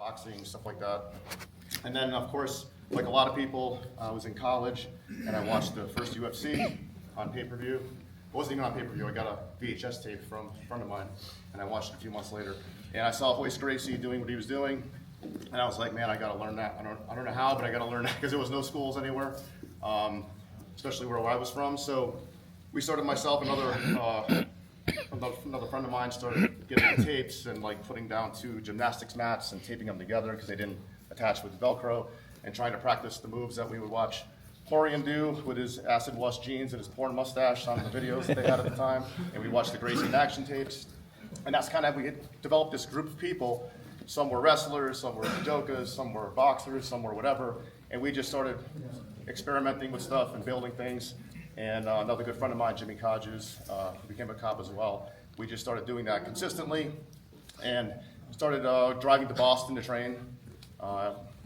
boxing, stuff like that. And then, of course, like a lot of people, I was in college, and I watched the first UFC on pay-per-view. It wasn't even on pay-per-view. I got a VHS tape from a friend of mine, and I watched it a few months later. And I saw Hoist Gracie doing what he was doing, and I was like, man, I got to learn that. I don't know how, but I got to learn that because there was no schools anywhere, especially where I was from. So we started, myself and another friend of mine started getting the tapes and like putting down 2 gymnastics mats and taping them together because they didn't attach with Velcro, and trying to practice the moves that we would watch Horian do with his acid wash jeans and his porn mustache on the videos that they had at the time. And we watched the Gracie in action tapes. And that's kind of, we had developed this group of people. Some were wrestlers, some were judokas, some were boxers, some were whatever. And we just started experimenting with stuff and building things. And another good friend of mine, Jimmy Kodges, who became a cop as well, we just started doing that consistently and started driving to Boston to train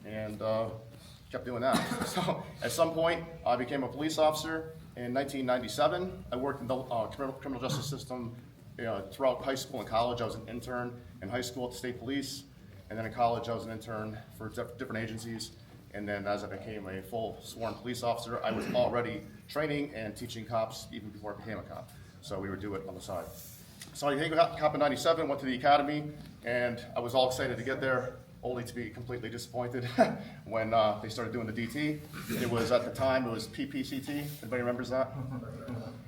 and kept doing that. So at some point, I became a police officer in 1997. I worked in the criminal justice system throughout high school and college. I was an intern in high school at the state police, and then in college I was an intern for different agencies. And then as I became a full sworn police officer, I was already training and teaching cops even before I became a cop. So we would do it on the side. So I became a cop in 97, went to the academy, and I was all excited to get there, only to be completely disappointed when they started doing the DT. It was, at the time, it was PPCT. Anybody remembers that?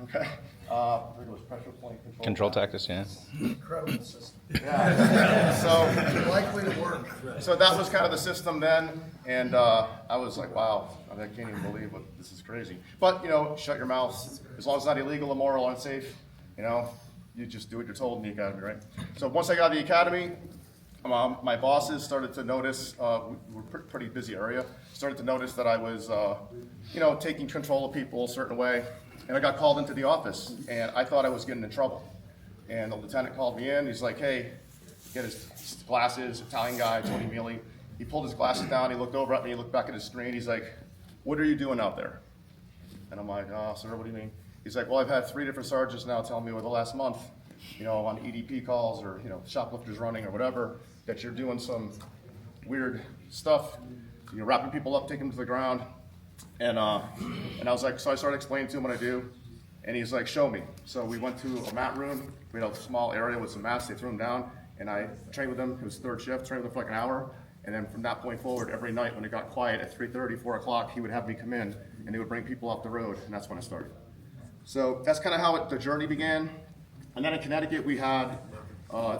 Okay. I think it was pressure point control tactics, yeah. Incredible system. Yeah. So likely to work. So that was kind of the system then, and I was like, wow, I can't even believe what this is crazy. But shut your mouth. As long as it's not illegal, immoral, unsafe, you just do what you're told in the academy, right? So once I got to the academy, my bosses started to notice, we were a pretty busy area, started to notice that I was, taking control of people a certain way. And I got called into the office, and I thought I was getting in trouble. And the lieutenant called me in. He's like, hey, get his glasses, Italian guy, Tony Mealy. He pulled his glasses down. He looked over at me. He looked back at his screen. He's like, what are you doing out there? And I'm like, oh, sir, what do you mean? He's like, well, I've had 3 different sergeants now tell me over the last month, on EDP calls or, shoplifters running or whatever, that you're doing some weird stuff. You're wrapping people up, taking them to the ground. And I was like, so I started explaining to him what I do, and he's like, show me. So we went to a mat room. We had a small area with some mats. They threw them down, and I trained with him. It was third shift, trained with him for like an hour. And then from that point forward, every night when it got quiet at 3:30, 4 o'clock, he would have me come in, and he would bring people off the road, and that's when I started. So that's kind of how the journey began. And then in Connecticut, we had,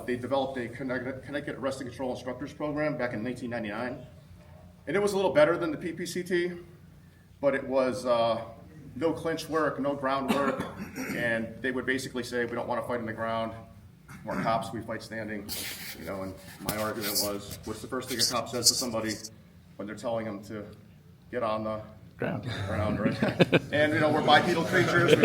they developed a Connecticut Arrest and Control Instructors Program back in 1999. And it was a little better than the PPCT. But it was no clinch work, no ground work, and they would basically say, we don't want to fight on the ground. We're cops, we fight standing. And my argument was, what's the first thing a cop says to somebody when they're telling them to get on the ground, right? And we're bipedal creatures.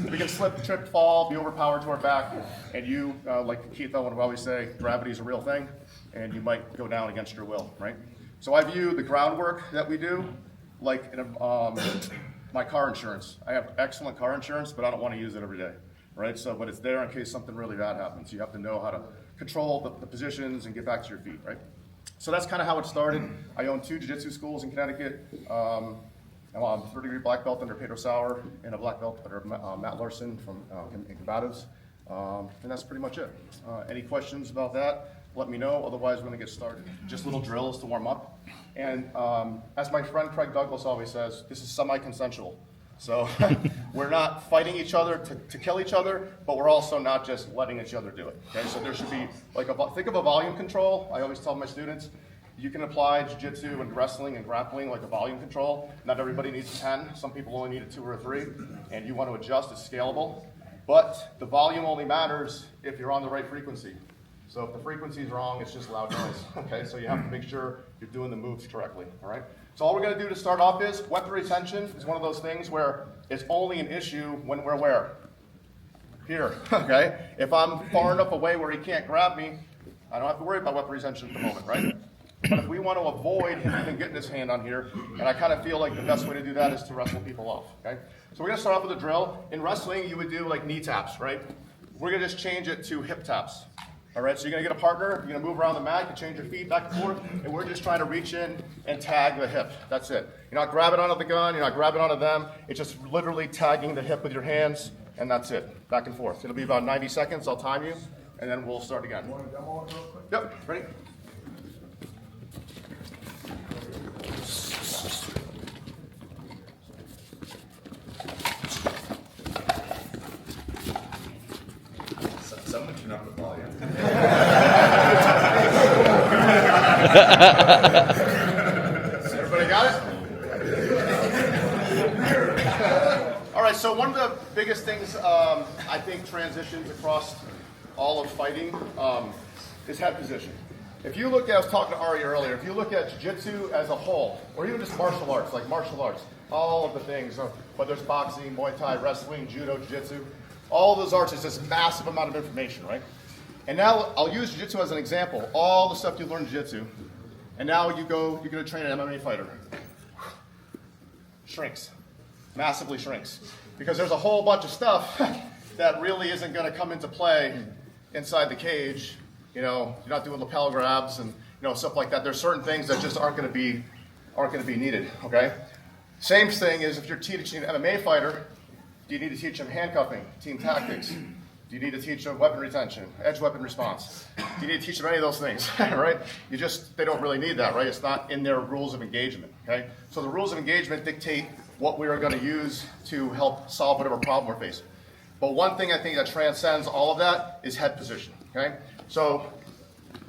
We can slip, trip, fall, be overpowered to our back, and you, like Keith Owen would always say, gravity is a real thing, and you might go down against your will, right? So I view the groundwork that we do like my car insurance. I have excellent car insurance, but I don't want to use it every day, right? So, but it's there in case something really bad happens. You have to know how to control the positions and get back to your feet, right? So that's kind of how it started. I own 2 jiu-jitsu schools in Connecticut. I'm a Degree Black Belt under Pedro Sauer and a Black Belt under Matt Larson from in combatives. And that's pretty much it. Any questions about that? Let me know. Otherwise, we're going to get started. Just little drills to warm up. And as my friend Craig Douglas always says, this is semi-consensual. So we're not fighting each other to kill each other, but we're also not just letting each other do it. Okay, so there should be like think of a volume control. I always tell my students, you can apply jiu-jitsu and wrestling and grappling like a volume control. Not everybody needs 10. Some people only need a 2 or a 3, and you want to adjust. It's scalable, but the volume only matters if you're on the right frequency. So if the frequency is wrong, it's just loud noise. Okay, so you have to make sure you're doing the moves correctly. All right. So all we're going to do to start off is weapon retention is one of those things where it's only an issue when we're where? Here. Okay. If I'm far enough away where he can't grab me, I don't have to worry about weapon retention at the moment, right? But if we want to avoid him even getting his hand on here, and I kind of feel like the best way to do that is to wrestle people off. Okay. So we're going to start off with a drill. In wrestling, you would do like knee taps, right? We're going to just change it to hip taps. All right, so you're gonna get a partner, you're gonna move around the mat, you change your feet back and forth, and we're just trying to reach in and tag the hip. That's it. You're not grabbing onto the gun, you're not grabbing onto them. It's just literally tagging the hip with your hands, and that's it. Back and forth. It'll be about 90 seconds. I'll time you, and then we'll start again. You want to demo it real quick? Yep, ready? Someone tune up the volume. Everybody got it? All right, so one of the biggest things I think transitions across all of fighting is head position. If you look at, I was talking to Ari earlier, if you look at jiu-jitsu as a whole, or even just martial arts, like martial arts, all of the things, whether it's boxing, Muay Thai, wrestling, judo, jiu-jitsu, all of those arts is this massive amount of information, right? And now I'll use jiu-jitsu as an example. All the stuff you learn in jiu-jitsu, and now you're going to train an MMA fighter. Shrinks, massively shrinks. Because there's a whole bunch of stuff that really isn't going to come into play inside the cage. You know, you're not doing lapel grabs and stuff like that. There's certain things that just aren't going to be needed. Okay. Same thing is if you're teaching an MMA fighter, do you need to teach them handcuffing, team tactics? Do you need to teach them weapon retention, edge weapon response? Do you need to teach them any of those things, right? They don't really need that, right? It's not in their rules of engagement, okay? So the rules of engagement dictate what we are going to use to help solve whatever problem we're facing. But one thing I think that transcends all of that is head position, okay? So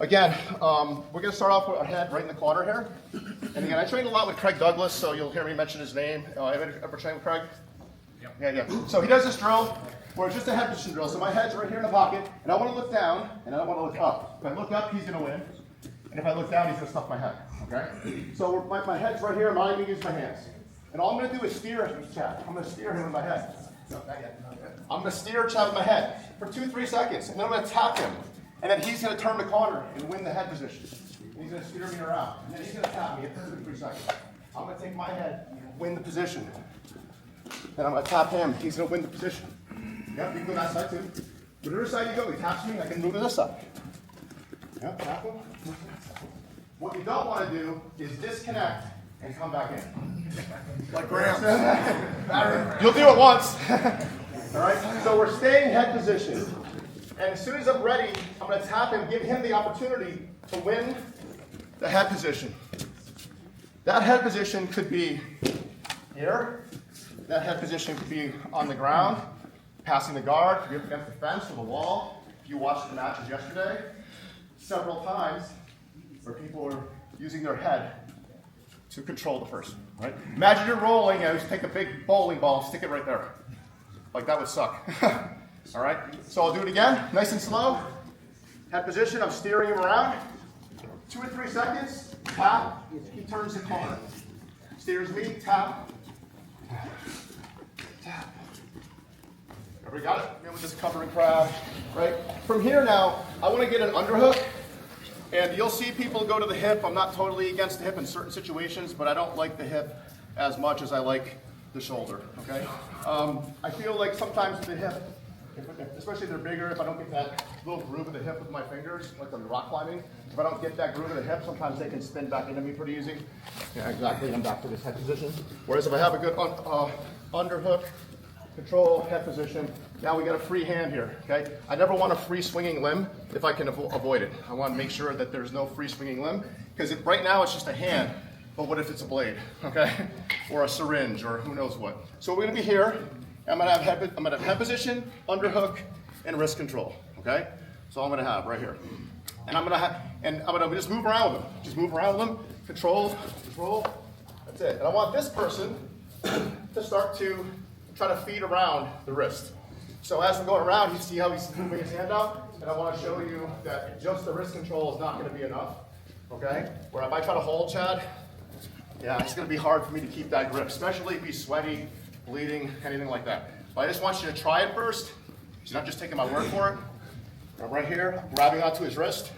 again, we're going to start off with our head right in the corner here. And again, I trained a lot with Craig Douglas, so you'll hear me mention his name. Ever trained with Craig? Yeah. So he does this drill where it's just a head position drill. So my head's right here in the pocket, and I want to look down, and I want to look up. If I look up, he's going to win. And if I look down, he's going to stuff my head. Okay? So my head's right here, and I'm going to use my hands. And all I'm going to do is steer Chad. I'm going to steer him with my head. No, not yet. I'm going to steer Chad with my head for 2-3 seconds, and then I'm going to tap him. And then he's going to turn the corner and win the head position. And he's going to steer me around. And then he's going to tap me at 2-3 seconds. I'm going to take my head, win the position. Then I'm going to tap him. He's going to win the position. Yep, you can go that side too. Whatever side you go, he taps me, I can move to this side. Yep, tap him. What you don't want to do is disconnect and come back in. Like Graham. You'll do it once. All right, so we're staying head position. And as soon as I'm ready, I'm going to tap him, give him the opportunity to win the head position. That head position could be here. That head position could be on the ground, passing the guard, could be up against the fence or the wall. If you watched the matches yesterday, several times where people were using their head to control the person, right? Imagine you're rolling and just take a big bowling ball and stick it right there. Like that would suck. All right, so I'll do it again, nice and slow. Head position, I'm steering him around. 2 or 3 seconds, tap, he turns the corner. Steers me, tap. Tap. Everybody got it? Again with this covering crab, right? From here now, I want to get an underhook, and you'll see people go to the hip. I'm not totally against the hip in certain situations, but I don't like the hip as much as I like the shoulder, okay? I feel like sometimes the hip, especially if they're bigger, if I don't get that little groove of the hip with my fingers, like I'm rock climbing, if I don't get that groove of the hip, sometimes they can spin back into me pretty easy. Yeah, exactly, I'm back to this head position. Whereas if I have a good underhook, control, head position, now we got a free hand here, okay? I never want a free swinging limb if I can avoid it. I want to make sure that there's no free swinging limb, because right now it's just a hand, but what if it's a blade, okay? Or a syringe, or who knows what. So we're gonna be here. I'm gonna have head position, underhook, and wrist control. Okay, so I'm gonna have right here, and I'm gonna just move around with them. Just move around with them. Control. That's it. And I want this person to start to try to feed around the wrist. So as we're going around, you see how he's moving his hand out, and I want to show you that just the wrist control is not going to be enough. Okay, where if I try to hold Chad, yeah, it's going to be hard for me to keep that grip, especially if he's sweaty, bleeding, anything like that. But I just want you to try it first. You're not just taking my word for it. I'm right here, grabbing onto his wrist,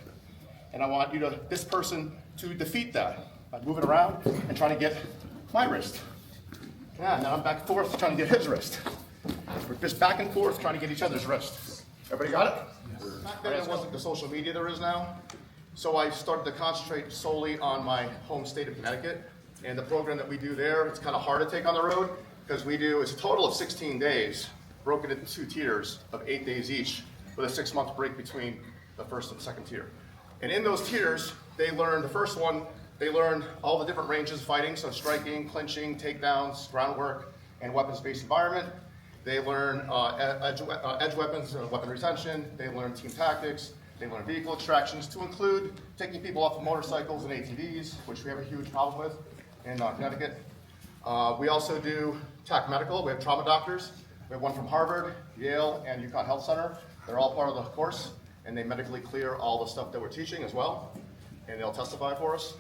and I want this person to defeat that by moving around and trying to get my wrist. Yeah, now I'm back and forth trying to get his wrist. We're just back and forth trying to get each other's wrist. Everybody got it? Back then, it wasn't the social media there is now. So I started to concentrate solely on my home state of Connecticut. And the program that we do there, it's kind of hard to take on the road because it's a total of 16 days, broken into 2 tiers of 8 days each, with a 6-month break between the first and second tier. And in those tiers, they learn, the first one, they learn all the different ranges of fighting, so striking, clinching, takedowns, groundwork, and weapons-based environment. They learn edge weapons, weapon retention. They learn team tactics. They learn vehicle extractions, to include taking people off of motorcycles and ATVs, which we have a huge problem with in Connecticut. We also do TAC Medical. We have trauma doctors. We have one from Harvard, Yale, and UConn Health Center. They're all part of the course, and they medically clear all the stuff that we're teaching as well, and they'll testify for us.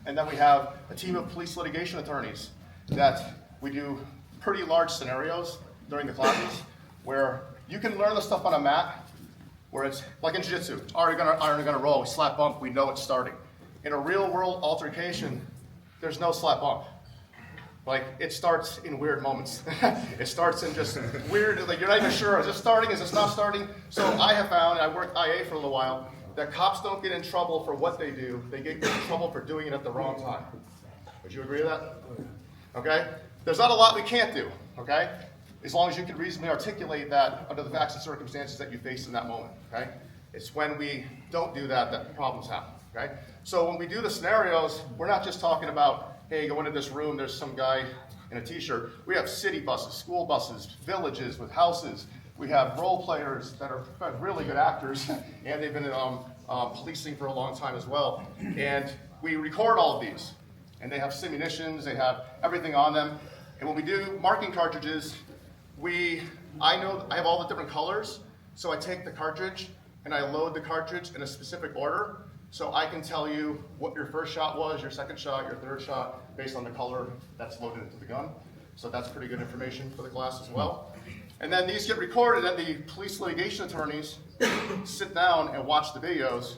And then we have a team of police litigation attorneys that we do pretty large scenarios during the classes where you can learn the stuff on a mat where it's like in jiu-jitsu, already gonna roll, we slap bump, we know it's starting. In a real world altercation, there's no slap bump. Like, it starts in weird moments. It starts in just weird, like you're not even sure, is this starting, is this not starting? So I have found, and I worked IA for a little while, that cops don't get in trouble for what they do, they get in trouble for doing it at the wrong time. Would you agree with that? Okay? There's not a lot we can't do, okay? As long as you can reasonably articulate that under the facts and circumstances that you face in that moment, okay? It's when we don't do that that problems happen, okay? So when we do the scenarios, we're not just talking about, hey, go into this room, there's some guy in a t-shirt. We have city buses, school buses, villages with houses. We have role players that are really good actors, and they've been policing for a long time as well. And we record all of these, and they have simunitions, they have everything on them. And when we do marking cartridges, I have all the different colors, so I take the cartridge and I load the cartridge in a specific order, so I can tell you what your first shot was, your second shot, your third shot, based on the color that's loaded into the gun. So that's pretty good information for the class as well. And then these get recorded, and the police litigation attorneys sit down and watch the videos,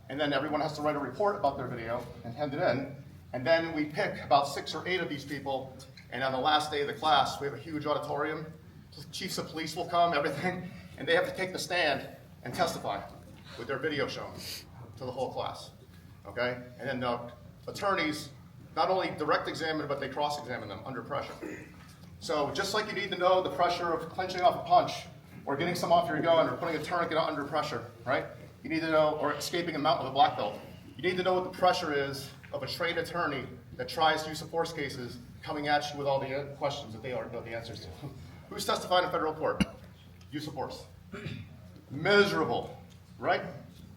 and then everyone has to write a report about their video and hand it in. And then we pick about 6 or 8 of these people, and on the last day of the class, we have a huge auditorium. Chiefs of police will come, everything, and they have to take the stand and testify with their video shown to the whole class, okay? And then the attorneys not only direct examine, but they cross-examine them under pressure. So just like you need to know the pressure of clinching off a punch, or getting some off your gun, or putting a tourniquet under pressure, right? You need to know, or escaping a mount with a black belt. You need to know what the pressure is of a trained attorney that tries use of force cases coming at you with all the questions that they already know the answers to. Who's testified in federal court? Use of force. Miserable, right?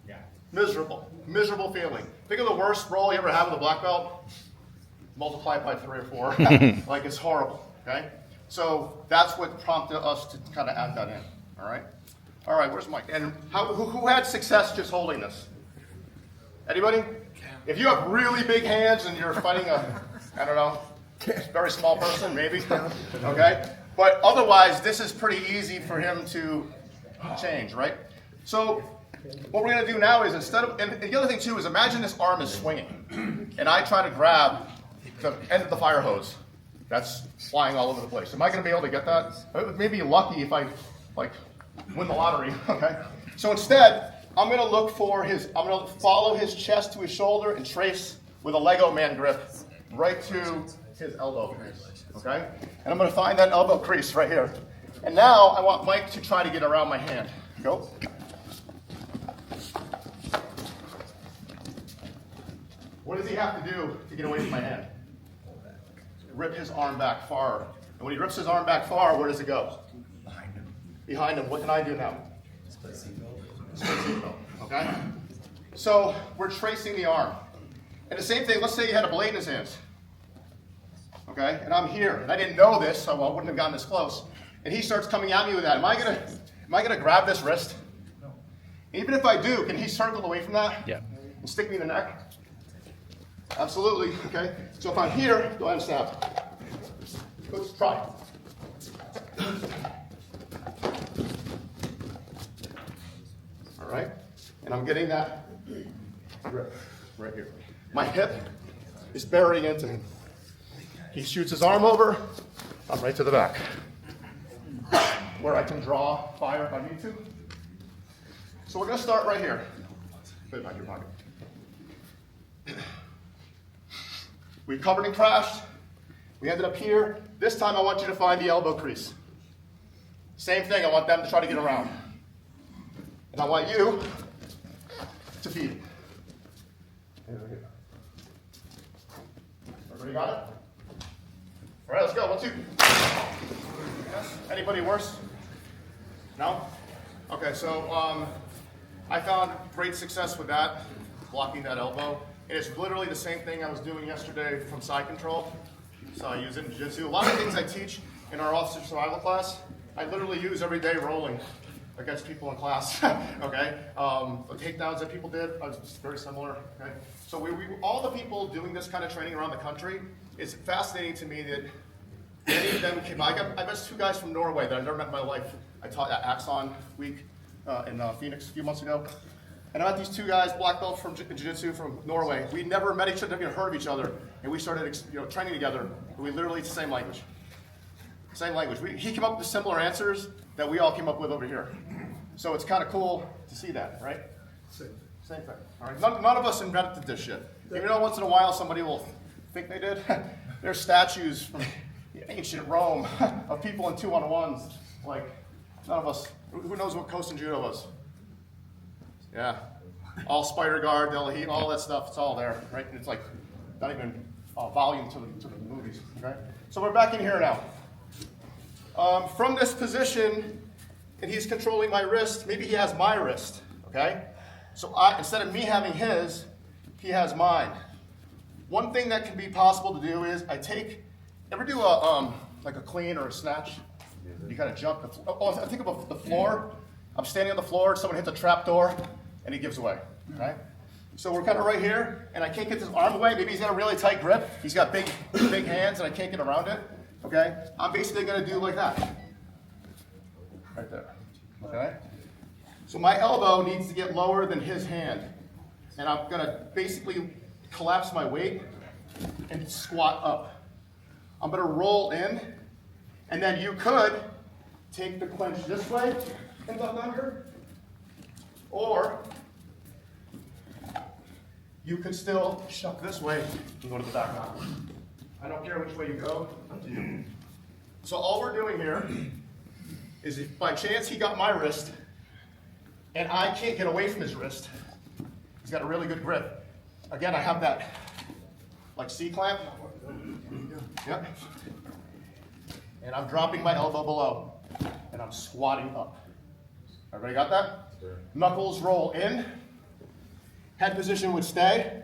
Yeah. Miserable. Miserable feeling. Think of the worst role you ever had with a black belt. Multiply it by 3 or 4. Like, it's horrible, okay? So that's what prompted us to kind of add that in, all right? All right, where's Mike? And who had success just holding this? Anybody? If you have really big hands and you're fighting a, I don't know, very small person, maybe, okay? But otherwise, this is pretty easy for him to change, right? So what we're going to do now is instead of, and the other thing too is imagine this arm is swinging, and I try to grab the end of the fire hose that's flying all over the place. Am I going to be able to get that? It may be lucky if I like win the lottery, okay? So instead, I'm going to look for I'm going to follow his chest to his shoulder and trace with a Lego man grip right to his elbow, okay? And I'm going to find that elbow crease right here. And now I want Mike to try to get around my hand. Go. What does he have to do to get away from my hand? Rip his arm back far. And when he rips his arm back far, where does it go? Behind him. Behind him. What can I do now? Split seatbelt. Okay? So we're tracing the arm. And the same thing, let's say you had a blade in his hands. Okay? And I'm here. And I didn't know this, so I wouldn't have gotten this close. And he starts coming at me with that. Am I gonna grab this wrist? No. Even if I do, can he circle away from that? Yeah. And stick me in the neck? Absolutely. Okay? So if I'm here, go ahead and stab. Let's try. All right? And I'm getting that grip right here. My hip is burying into him. He shoots his arm over, I'm right to the back. Where I can draw fire if I need to. So we're going to start right here. Put it back in your pocket. We covered and crashed. We ended up here. This time I want you to find the elbow crease. Same thing, I want them to try to get around. And I want you to feed it. Everybody got it? All right, let's go. 1, 2. Yes? Anybody worse? No? Okay, so I found great success with that, blocking that elbow. And it's literally the same thing I was doing yesterday from side control. So I use it in jiu-jitsu. A lot of things I teach in our officer survival class, I literally use every day rolling against people in class, okay? The takedowns that people did are very similar, okay? So all the people doing this kind of training around the country, it's fascinating to me that many of them came. I met 2 guys from Norway that I've never met in my life. I taught at Axon Week in Phoenix a few months ago. And I met these 2 guys, black belt from jiu-jitsu from Norway. We never met each other, never even heard of each other, and we started training together. We literally, it's the same language. Same language. He came up with similar answers that we all came up with over here. So it's kind of cool to see that, right? Same thing. All right. None of us invented this shit. Even though once in a while somebody will think they did. There's statues from ancient Rome of people in 2-on-1s. Like, none of us. Who knows what Kosen Judo was? Yeah. All Spider Guard, Delhi, all that stuff. It's all there, right? And it's like not even volume to the movies. Okay. So we're back in here now. From this position, and he's controlling my wrist, maybe he has my wrist, okay? So instead of me having his, he has mine. One thing that can be possible to do is ever do like a clean or a snatch? You kind of jump, I think of the floor. I'm standing on the floor, someone hits a trap door, and he gives away, okay? So we're kind of right here, and I can't get this arm away. Maybe he's got a really tight grip. He's got big hands, and I can't get around it. Okay, I'm basically going to do like that, right there, okay? So my elbow needs to get lower than his hand, and I'm going to basically collapse my weight and squat up. I'm going to roll in, and then you could take the clench this way and duck under, or you could still shuck this way and go to the back. I don't care which way you go, up to you. So all we're doing here is if by chance he got my wrist and I can't get away from his wrist, he's got a really good grip. Again, I have that like C-clamp. Yep. And I'm dropping my elbow below and I'm squatting up. Everybody got that? Sure. Knuckles roll in, head position would stay,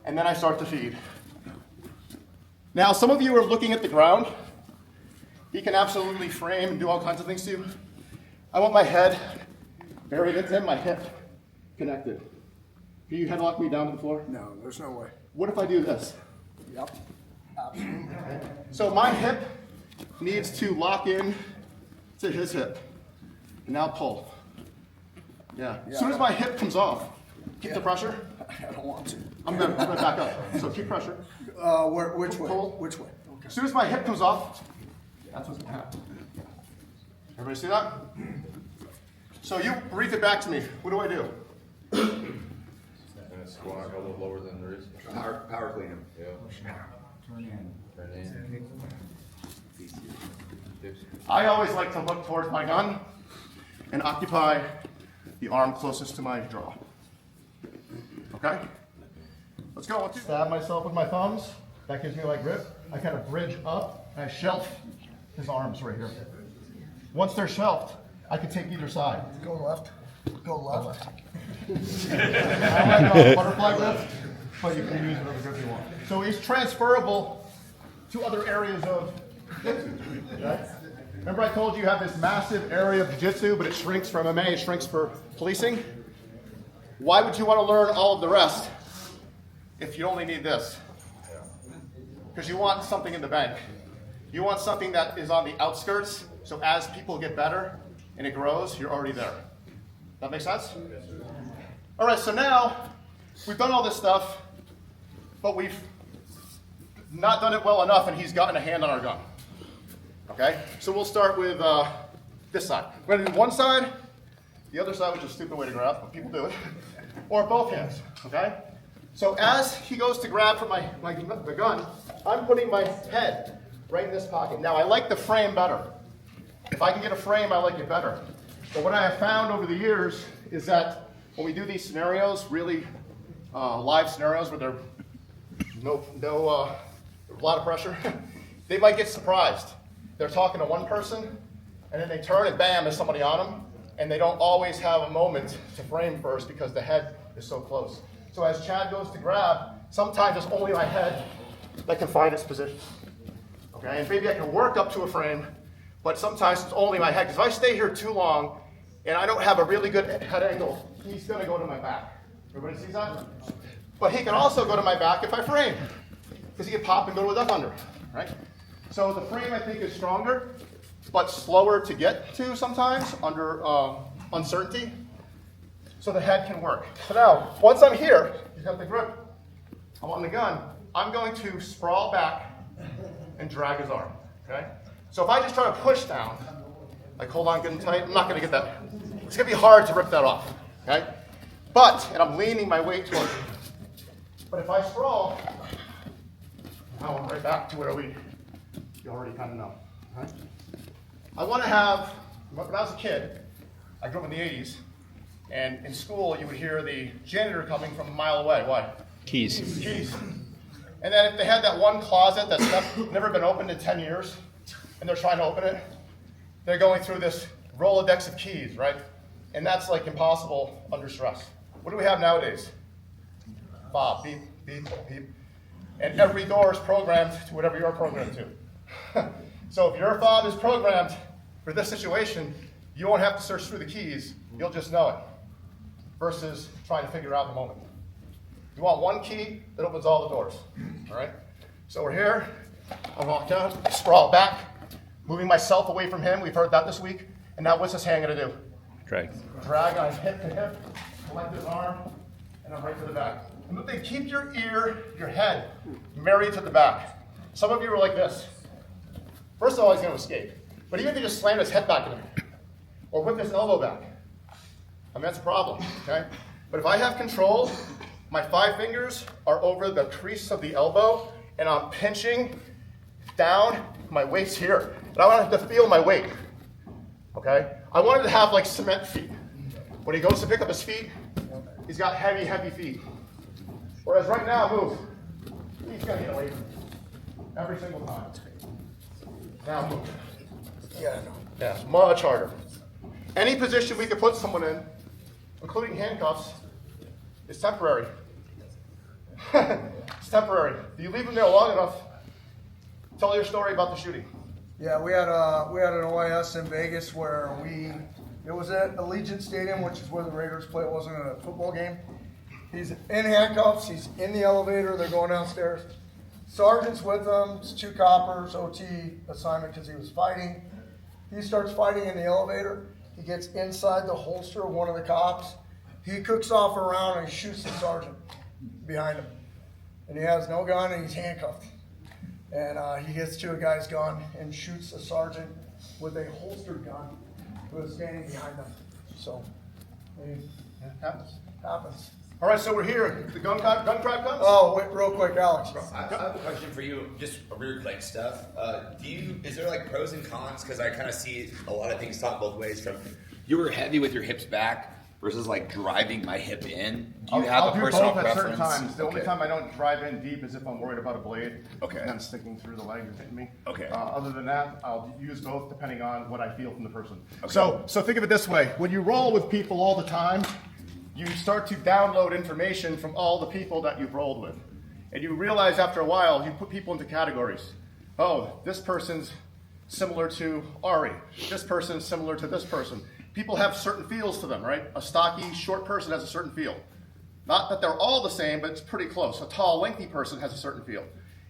and then I start to feed. Now, some of you are looking at the ground. He can absolutely frame and do all kinds of things to you. I want my head buried into him, my hip connected. Can you headlock me down to the floor? No, there's no way. What if I do this? Yep, absolutely. So my hip needs to lock in to his hip. Now pull. Yeah. As soon as my hip comes off, keep the pressure. I don't want to. I'm gonna back up. So keep pressure. Which way? Pull. Which way? Okay. As soon as my hip comes off, that's what's gonna happen. Everybody see that? So you read it back to me. What do I do? And a squat a little lower than the wrist. Power clean him. Yeah. Turn in. Turn in. I always like to look towards my gun and occupy the arm closest to my jaw. Okay? Let's go. Stab myself with my thumbs. That gives me like grip. I kind of bridge up and I shelf his arms right here. Once they're shelved, I can take either side. Go left. Go left. I like butterfly grip, but you can use whatever grip you want. So it's transferable to other areas of jiu-jitsu. Okay? Remember I told you you have this massive area of jiu-jitsu, but it shrinks for MMA, it shrinks for policing? Why would you want to learn all of the rest if you only need this? Because you want something in the bank. You want something that is on the outskirts, so as people get better and it grows, you're already there. That make sense? All right, so now we've done all this stuff, but we've not done it well enough, and he's gotten a hand on our gun. Okay? So we'll start with this side. We're going to do one side, The other side, which is a stupid way to grab, but people do it. Or both hands, okay? So as he goes to grab for the gun, I'm putting my head right in this pocket. Now, I like the frame better. If I can get a frame, I like it better. But what I have found over the years is that when we do these scenarios, really live scenarios where there's a lot of pressure, they might get surprised. They're talking to one person, and then they turn and bam, there's somebody on them, and they don't always have a moment to frame first because the head is so close. So as Chad goes to grab, sometimes it's only my head that can find its position. Okay, and maybe I can work up to a frame, but sometimes it's only my head. Because if I stay here too long and I don't have a really good head angle, he's going to go to my back. Everybody sees that? But he can also go to my back if I frame, because he can pop and go to a duck under, right? So the frame, I think, is stronger, but slower to get to sometimes under uncertainty. So the head can work. So now, once I'm here, he's got the grip, I'm on the gun, I'm going to sprawl back and drag his arm, okay? So if I just try to push down, like hold on good and tight, I'm not gonna get that. It's gonna be hard to rip that off, okay? And I'm leaning my weight towards it. But if I sprawl, now I'm right back to where you already kind of know, right? I wanna have, when I was a kid, I grew up in the 80s, and in school, you would hear the janitor coming from a mile away. Why? Keys. Keys. And then if they had that one closet that's never been opened in 10 years, and they're trying to open it, they're going through this Rolodex of keys, right? And that's like impossible under stress. What do we have nowadays? Fob, beep, beep, beep. And every door is programmed to whatever you're programmed to. So if your fob is programmed for this situation, you won't have to search through the keys, you'll just know it. Versus trying to figure out the moment. You want one key that opens all the doors, all right? So we're here, I walk out, sprawl back, moving myself away from him, we've heard that this week, and now what's this hand gonna do? Drag. Drag on hip to hip, collect his arm, and I'm right to the back. And the thing, keep your head married to the back. Some of you are like this. First of all, he's gonna escape. But even if he just slammed his head back in him, or whip his elbow back, I mean, that's a problem, okay? But if I have control, my 5 fingers are over the crease of the elbow, and I'm pinching down, my weight's here. And I want him to feel my weight, okay? I want him to have like cement feet. When he goes to pick up his feet, he's got heavy, heavy feet. Whereas right now, move. He's gonna get away from me every single time. Now move. Yeah, it's much harder. Any position we could put someone in, including handcuffs, is temporary. It's temporary. If you leave them there long enough, tell your story about the shooting. Yeah, we had an OIS in Vegas where it was at Allegiant Stadium, which is where the Raiders play. It wasn't a football game. He's in handcuffs. He's in the elevator. They're going downstairs. Sergeant's with them. It's 2 coppers, OT assignment because he was fighting. He starts fighting in the elevator. He gets inside the holster of one of the cops. He cooks off a round and he shoots the sergeant behind him. And he has no gun and he's handcuffed. And he gets to a guy's gun and shoots the sergeant with a holstered gun who is standing behind them. So, I mean, it happens. All right, so we're here. The gun crowd comes. Oh, wait, real quick, Alex. I have a question for you, just weird like stuff. Is there like pros and cons? Because I kind of see a lot of things talk both ways. From you were heavy with your hips back versus like driving my hip in. Do you have I'll a do personal both preference? at certain times. The only Okay. time I don't drive in deep is if I'm worried about a blade. Okay. And I'm sticking through the leg and hitting me. Okay. Other than that, I'll use both depending on what I feel from the person. Okay. So think of it this way: when you roll with people all the time, you start to download information from all the people that you've rolled with, and you realize after a while you put people into categories. Oh, this person's similar to Ari. This person's similar to this person. People have certain feels to them, right? A stocky, short person has a certain feel. Not that they're all the same, but it's pretty close. A tall, lengthy person has a certain feel.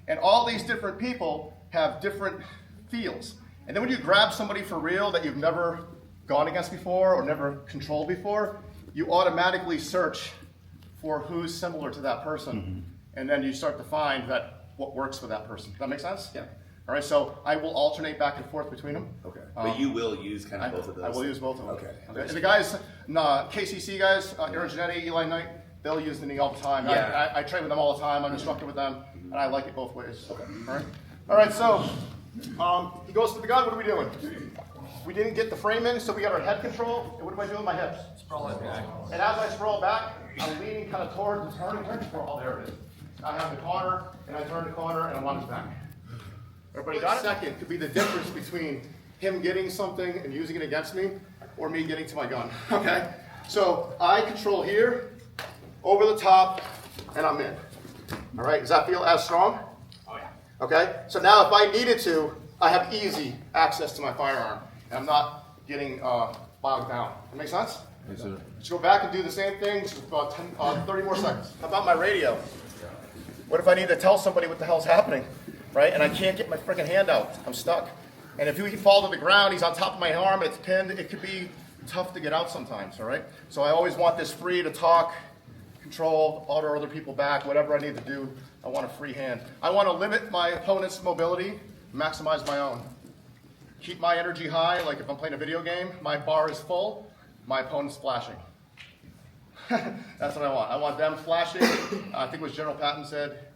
And all these different people have different feels. And then when you grab somebody for real that you've never gone against before or never controlled before, you automatically search for who's similar to that person. And then you start to find that what works for that person. Does that make sense? Yeah. All right, so I will alternate back and forth between them. Okay. But you will use kind of both of those? I will use both of them. Okay. And the guys, KCC guys, Aaron Genetti, Eli Knight, they'll use the knee all the time. Yeah. I train with them all the time. I'm instructed with them, and I like it both ways. Okay. All right, so he goes to the gun. What are we doing? We didn't get the frame in, so we got our head control. And what do I do with my hips? Sprawl it back. And as I sprawl back, I'm leaning kind of towards the turning. Oh, there it is. I have the corner, and I turn the corner, and I lunge back. Everybody got it? Second could be the difference between him getting something and using it against me, or me getting to my gun. Okay? So I control here, over the top, and I'm in. All right? Does that feel as strong? Oh yeah. Okay? So now if I needed to, I have easy access to my firearm, and I'm not getting bogged down. That make sense? Yes, sir. Let's go back and do the same thing for about 30 more seconds. How about my radio? What if I need to tell somebody what the hell's happening, right? And I can't get my freaking hand out. I'm stuck. And if he fall to the ground, he's on top of my arm, it's pinned, it could be tough to get out sometimes, all right? So I always want this free to talk, control, order other people back, whatever I need to do, I want a free hand. I want to limit my opponent's mobility, maximize my own. Keep my energy high, like if I'm playing a video game, my bar is full, my opponent's flashing. That's what I want. I want them flashing. I think it was General Patton said,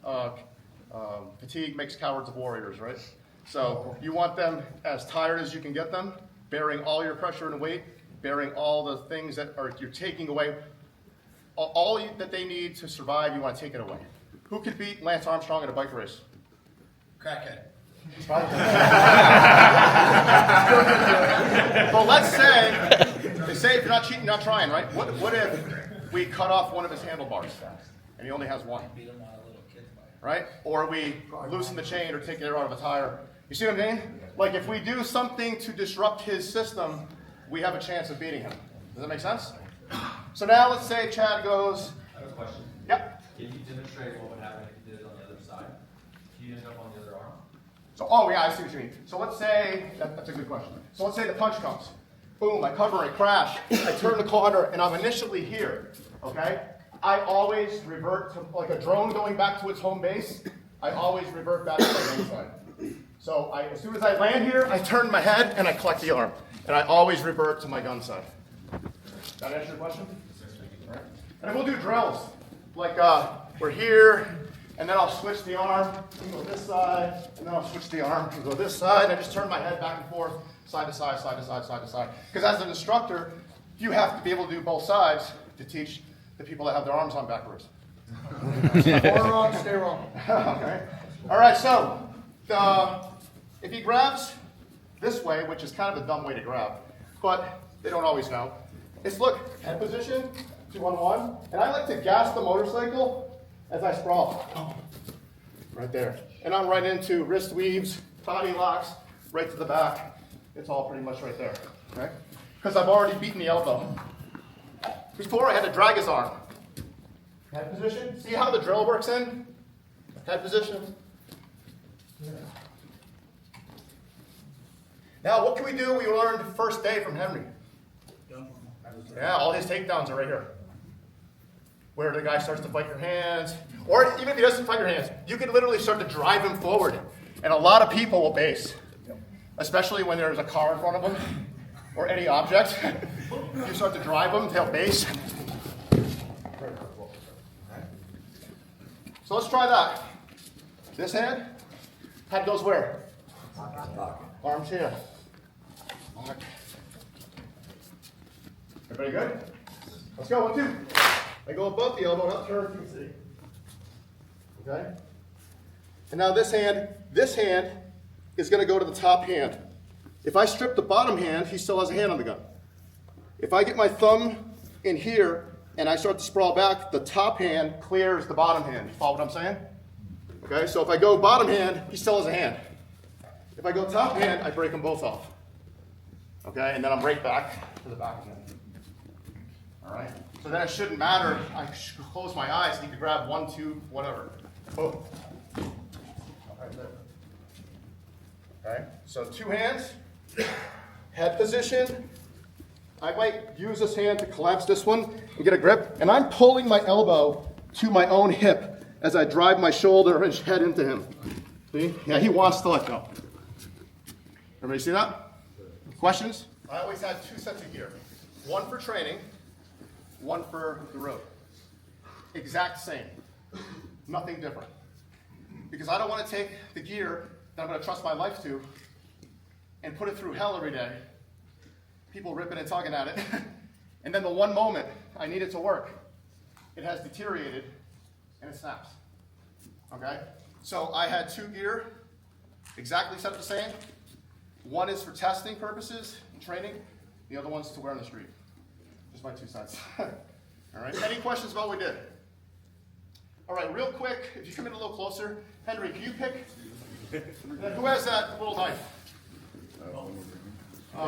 fatigue makes cowards of warriors, right? So you want them as tired as you can get them, bearing all your pressure and weight, bearing all the things that you're taking away. All that they need to survive, you want to take it away. Who could beat Lance Armstrong in a bike race? Crackhead. Well, let's say if you're not cheating, you're not trying, right? What if we cut off one of his handlebars and he only has one? Right? Or we loosen the chain or take it out of a tire. You see what I mean? Like if we do something to disrupt his system, we have a chance of beating him. Does that make sense? So now let's say Chad goes. I have a question. Yep. Can you demonstrate what would happen if you did it on the other side? If you ended up on the other arm? So, oh yeah, I see what you mean. So let's say, that's a good question. So let's say the punch comes. Boom, I cover, I crash, I turn the corner, and I'm initially here, okay? I always revert to, like a drone going back to its home base, I always revert back to the main side. So as soon as I land here, I turn my head and I collect the arm. And I always revert to my gun side. That answer your question? All right. And we'll do drills. Like we're here, and then I'll switch the arm and go this side, and then I'll switch the arm and go this side. I just turn my head back and forth, side to side, side to side, side to side. Because as an instructor, you have to be able to do both sides to teach the people that have their arms on backwards. Or wrong, stay wrong. Okay. All right, so if he grabs this way, which is kind of a dumb way to grab, but they don't always know, it's look, head position, 2-on-1, and I like to gas the motorcycle as I sprawl. Right there. And I'm right into wrist weaves, body locks, right to the back. It's all pretty much right there, okay? Because I've already beaten the elbow. Before I had to drag his arm. Head position, see how the drill works in? Head position. Now, what can we do? We learned first day from Henry. Yeah, all his takedowns are right here. Where the guy starts to fight your hands, or even if he doesn't fight your hands, you can literally start to drive him forward. And a lot of people will base, especially when there's a car in front of them, or any object. You start to drive them, they'll base. So let's try that. This hand, head goes where? Arms here. Everybody good? Let's go, 1, 2. I go above the elbow, not turn, you can see. Okay? And now this hand is going to go to the top hand. If I strip the bottom hand, he still has a hand on the gun. If I get my thumb in here and I start to sprawl back, the top hand clears the bottom hand. You follow what I'm saying? Okay, so if I go bottom hand, he still has a hand. If I go top hand, I break them both off. Okay, and then I'm right back to the back again. All right, so then it shouldn't matter. I close my eyes, he can grab 1, 2, whatever. Boom. Right there. Okay, so 2 hands, head position. I might use this hand to collapse this one and get a grip, and I'm pulling my elbow to my own hip as I drive my shoulder and head into him. See? Yeah, he wants to let go. Everybody see that? Questions? I always had 2 sets of gear. One for training, one for the road. Exact same. Nothing different. Because I don't want to take the gear that I'm going to trust my life to and put it through hell every day. People ripping and tugging at it. And then the one moment I need it to work, it has deteriorated and it snaps. Okay? So I had 2 gear, exactly set the same. One is for testing purposes and training. The other one's to wear on the street. Just my 2 cents. All right. Any questions about what we did? All right. Real quick, if you come in a little closer, Henry, can you pick? Who has that little knife?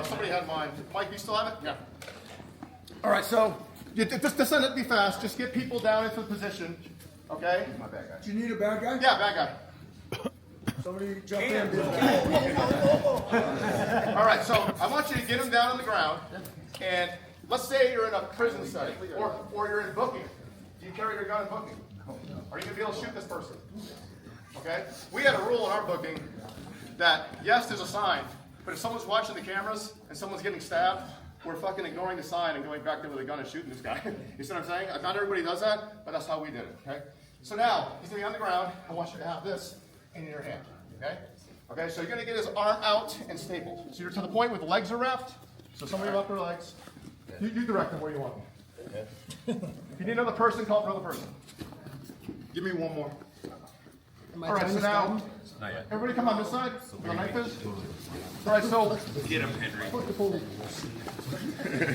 Somebody had mine. Mike, you still have it? Yeah. All right. So just let it be fast. Just get people down into the position. Okay. My bad guy. Do you need a bad guy? Yeah, bad guy. Somebody jump in. All right, so I want you to get him down on the ground, and let's say you're in a prison setting, or you're in booking. Do you carry your gun in booking? Are you going to be able to shoot this person? Okay? We had a rule in our booking that, yes, there's a sign, but if someone's watching the cameras and someone's getting stabbed, we're fucking ignoring the sign and going back there with a gun and shooting this guy. You see what I'm saying? Not everybody does that, but that's how we did it, okay? So now, he's going to be on the ground. I want you to have this in your hand, okay? Okay, so you're going to get his arm out and stapled. So you're to the point where the legs are wrapped. So somebody wrap their legs. You direct them where you want them. If you need another person, call for another person. Give me one more. All right, so now, everybody come on this side, where the knife is. All right, so. Get him, Henry.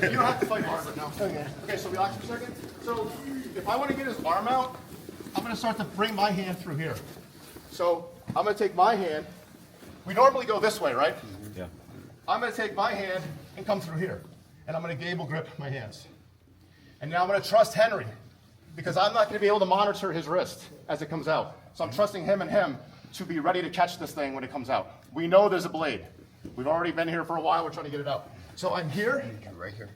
You don't have to fight hard right now. Okay, so relax for a second. So if I want to get his arm out, I'm going to start to bring my hand through here. So I'm going to take my hand. We normally go this way, right? Yeah. I'm going to take my hand and come through here. And I'm going to gable grip my hands. And now I'm going to trust Henry, because I'm not going to be able to monitor his wrist as it comes out. So I'm trusting him to be ready to catch this thing when it comes out. We know there's a blade. We've already been here for a while. We're trying to get it out. So I'm here. Right here.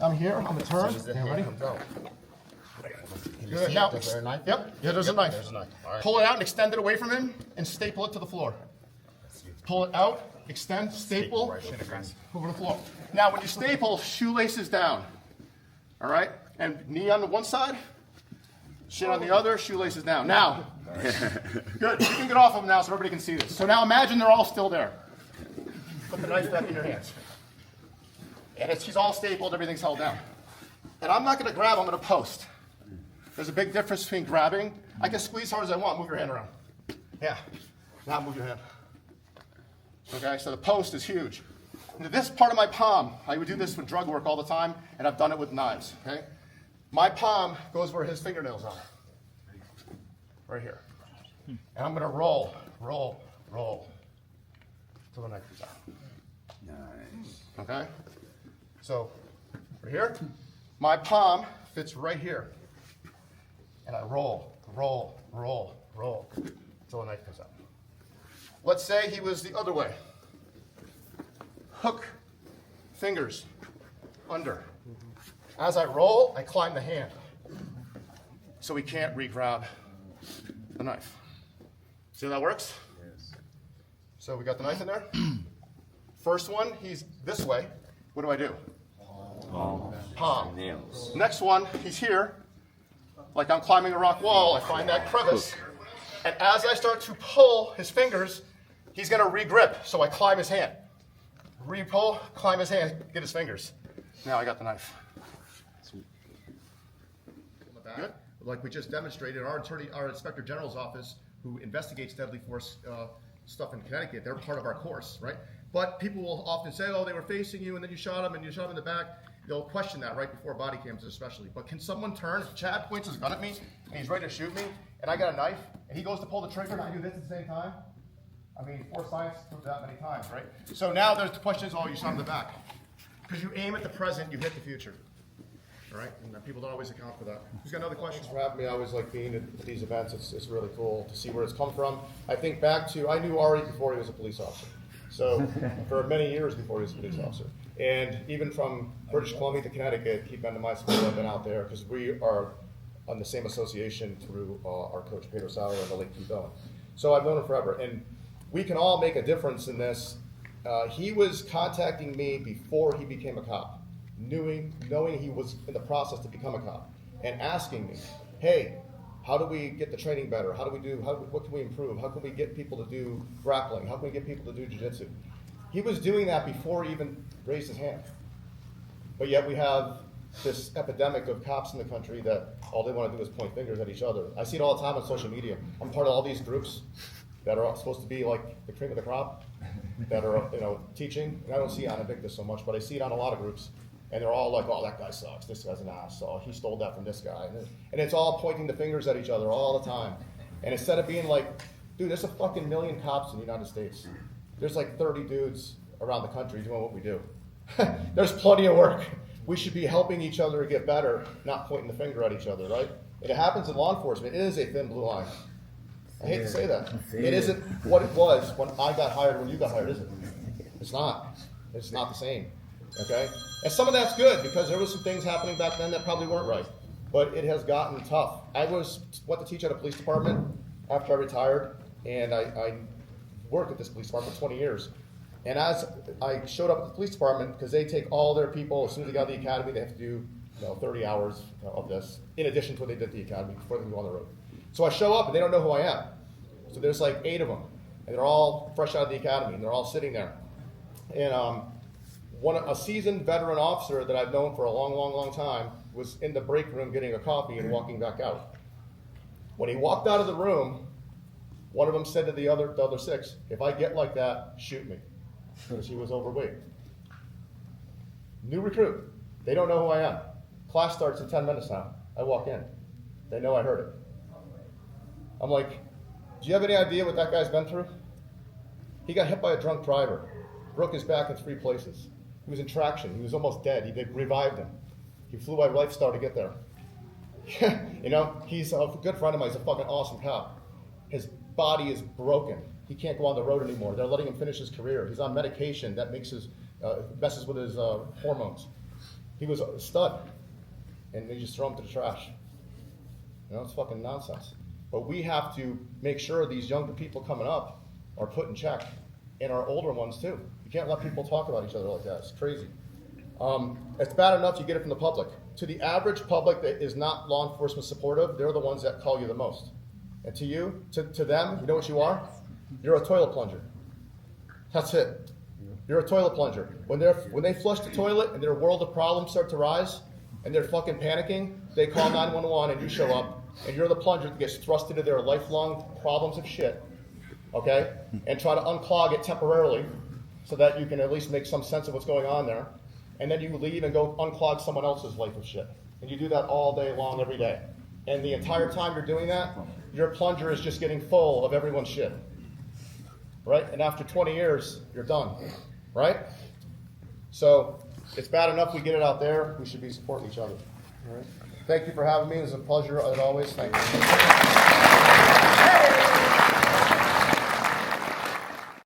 I'm here. I'm going to turn. Okay, ready? Good. Now, Is there a knife? Yep. Yeah, there's a knife. There's a knife. All right. Pull it out and extend it away from him and staple it to the floor. Pull it out, extend, staple, over the floor. Now, when you staple, shoelaces down. All right? And knee on the one side, shin on the other, shoelaces down. Now, good. You can get off of them now so everybody can see this. So now imagine they're all still there. Put the knife back in your hands. And he's all stapled, everything's held down. And I'm not going to grab, I'm going to post. There's a big difference between grabbing. I can squeeze hard as I want. Move your hand around. Yeah. Now move your hand. Okay, so the post is huge. Now this part of my palm, I would do this with drug work all the time, and I've done it with knives, okay? My palm goes where his fingernails are. Right here. And I'm going to roll, till the knife is out. Nice. Okay? So, right here, my palm fits right here. And I roll, till the knife comes out. Let's say he was the other way. Hook, fingers, under. As I roll, I climb the hand. So he can't re-grab the knife. See how that works? Yes. So we got the knife in there. First one, he's this way. What do? Palm. Nails. Next one, he's here. Like I'm climbing a rock wall, I find that crevice. And as I start to pull his fingers, he's going to re-grip. So I climb his hand. Re-pull, climb his hand, get his fingers. Now I got the knife. Good. Like we just demonstrated, our Inspector General's office, who investigates deadly force stuff in Connecticut, they're part of our course, right? But people will often say, oh, they were facing you and then you shot them and you shot them in the back. They'll question that right before body cams especially. But can someone turn, if Chad points his gun at me and he's ready to shoot me and I got a knife and he goes to pull the trigger and I do this at the same time? I mean, force science proved that many times, right? So now there's the question is, oh, you shot in the back. Because you aim at the present, you hit the future. All right? And people don't always account for that. Who's got another question? For having me. I always like being at these events. It's really cool to see where it's come from. I think back to, I knew Ari before he was a police officer. So for many years before he was a police officer. And even from British Columbia to Connecticut, keep been to my school, I've been out there because we are on the same association through our coach Pedro Sauer and the late Keith Owen. So I've known him forever. And we can all make a difference in this. He was contacting me before he became a cop, knowing he was in the process to become a cop, and asking me, hey, how do we get the training better? What can we improve? How can we get people to do grappling? How can we get people to do jiu-jitsu? He was doing that before he even raised his hand. But yet we have this epidemic of cops in the country that all they want to do is point fingers at each other. I see it all the time on social media. I'm part of all these groups that are supposed to be like the cream of the crop, that are teaching. And I don't see it on Invictus so much, but I see it on a lot of groups. And they're all like, oh, that guy sucks. This guy's an ass. Oh, he stole that from this guy. And it's all pointing the fingers at each other all the time. And instead of being like, dude, there's a fucking million cops in the United States. There's like 30 dudes around the country doing what we do. There's plenty of work. We should be helping each other to get better, not pointing the finger at each other, right? And it happens in law enforcement. It is a thin blue line. I hate to say that. It isn't what it was when I got hired, when you got hired, is it? It's not. It's not the same. Okay? And some of that's good because there was some things happening back then that probably weren't right. But it has gotten tough. I went to teach at a police department after I retired, and I worked at this police department for 20 years. And as I showed up at the police department, because they take all their people, as soon as they got to the academy, they have to do 30 hours of this, in addition to what they did at the academy before they go on the road. So I show up, and they don't know who I am. So there's like 8 of them, and they're all fresh out of the academy, and they're all sitting there. And a seasoned veteran officer that I've known for a long, long, long time was in the break room getting a coffee and walking back out. When he walked out of the room, one of them said to the other 6, if I get like that, shoot me. Because he was overweight. New recruit. They don't know who I am. Class starts in 10 minutes now. I walk in. They know I heard it. I'm like, do you have any idea what that guy's been through? He got hit by a drunk driver. Broke his back in 3 places. He was in traction. He was almost dead. They revived him. He flew by Lifestar to get there. He's a good friend of mine. He's a fucking awesome cop. His body is broken. He can't go on the road anymore. They're letting him finish his career. He's on medication that messes with his hormones. He was a stud, and they just throw him to the trash. It's fucking nonsense. But we have to make sure these younger people coming up are put in check, and our older ones too. You can't let people talk about each other like that. It's crazy. It's bad enough you get it from the public. To the average public that is not law enforcement supportive, they're the ones that call you the most. And to you, to them, you know what you are? You're a toilet plunger. That's it. You're a toilet plunger. When they flush the toilet and their world of problems start to rise and they're fucking panicking, they call 911 and you show up and you're the plunger that gets thrust into their lifelong problems of shit, okay? And try to unclog it temporarily so that you can at least make some sense of what's going on there. And then you leave and go unclog someone else's life of shit. And you do that all day long, every day. And the entire time you're doing that, your plunger is just getting full of everyone's shit. Right? And after 20 years, you're done. Right? So it's bad enough we get it out there. We should be supporting each other. All right? Thank you for having me. It was a pleasure as always. Thank you.